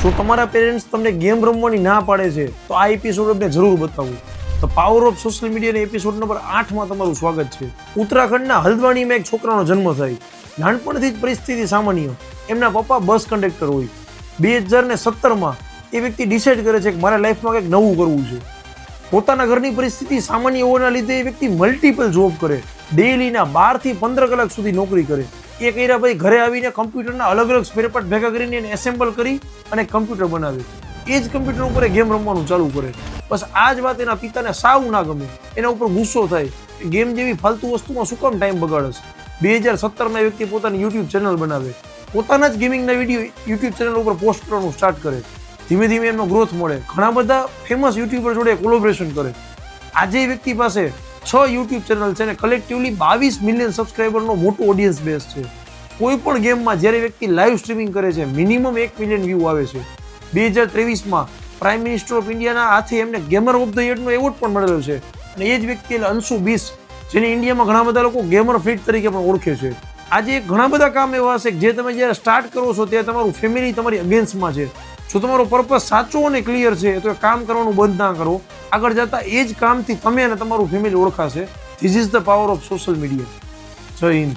જો તમારા પેરેન્ટ્સ તમને ગેમ રમવાની ના પાડે છે તો આ એપિસોડ આપણે જરૂર બતાવું. તો પાવર ઓફ સોશિયલ મીડિયાના એપિસોડ નંબર 8માં તમારું સ્વાગત છે. ઉત્તરાખંડના હલ્દવાણીમાં એક છોકરાનો જન્મ થાય. નાનપણથી જ પરિસ્થિતિ સામાન્ય. એમના પપ્પા બસ કંડક્ટર હોય. 2017માં એ વ્યક્તિ ડિસાઇડ કરે છે કે મારા લાઈફમાં કંઈક નવું કરવું છે. પોતાના ઘરની પરિસ્થિતિ સામાન્ય હોવાના લીધે એ વ્યક્તિ મલ્ટિપલ જોબ કરે. ડેઈલીના 12 થી 15 કલાક સુધી નોકરી કરે. એ કર્યા પછી ઘરે આવીને કમ્પ્યુટરના અલગ અલગ સ્પેર પાર્ટ ભેગા કરીને એને એસેમ્બલ કરી અને કમ્પ્યુટર બનાવે. એ જ કમ્પ્યુટર ઉપર ગેમ રમવાનું ચાલુ કરે. બસ આ જ વાત એના પિતાને સાવ ના ગમે. એના ઉપર ગુસ્સો થાય. ગેમ જેવી ફાલતુ વસ્તુમાં શું કામ ટાઈમ બગાડશ. 2017માં એ વ્યક્તિ પોતાની યુટ્યુબ ચેનલ બનાવે. પોતાના જ ગેમિંગના વિડીયો યુટ્યુબ ચેનલ ઉપર પોસ્ટ કરવાનું સ્ટાર્ટ કરે. ધીમે ધીમે એમનો ગ્રોથ મળે. ઘણા બધા ફેમસ યુટ્યુબર જોડે કોલેબોરેશન કરે. આજે એ વ્યક્તિ પાસે 6 યુટ્યુબ ચેનલ છે અને કલેક્ટિવલી 22 મિલિયન સબસ્ક્રાઈબરનો મોટો ઓડિયન્સ બેઝ છે. કોઈ પણ ગેમમાં જ્યારે વ્યક્તિ લાઈવ સ્ટ્રીમિંગ કરે છે મિનિમમ 1 મિલિયન વ્યૂ આવે છે. 2023માં પ્રાઇમ મિનિસ્ટર ઓફ ઇન્ડિયાના હાથે એમને ગેમર ઓફ ધ યરનો એવોર્ડ પણ મળેલો છે. અને એ જ વ્યક્તિ એટલે અંશુ બીસ, જેને ઇન્ડિયામાં ઘણા બધા લોકો ગેમર ફ્રીક તરીકે પણ ઓળખે છે. આજે ઘણા બધા કામ એવા હશે કે જે તમે જ્યારે સ્ટાર્ટ કરો છો ત્યારે તમારું ફેમિલી તમારી અગેન્સ્ટમાં છે. જો તમારો પર્પઝ સાચો અને ક્લિયર છે તો એ કામ કરવાનું બંધ ના કરો. આગળ જતા એ જ કામથી તમે અને તમારું ફેમિલી ઓળખાશે. This is the power of social media. જય હિન્દ.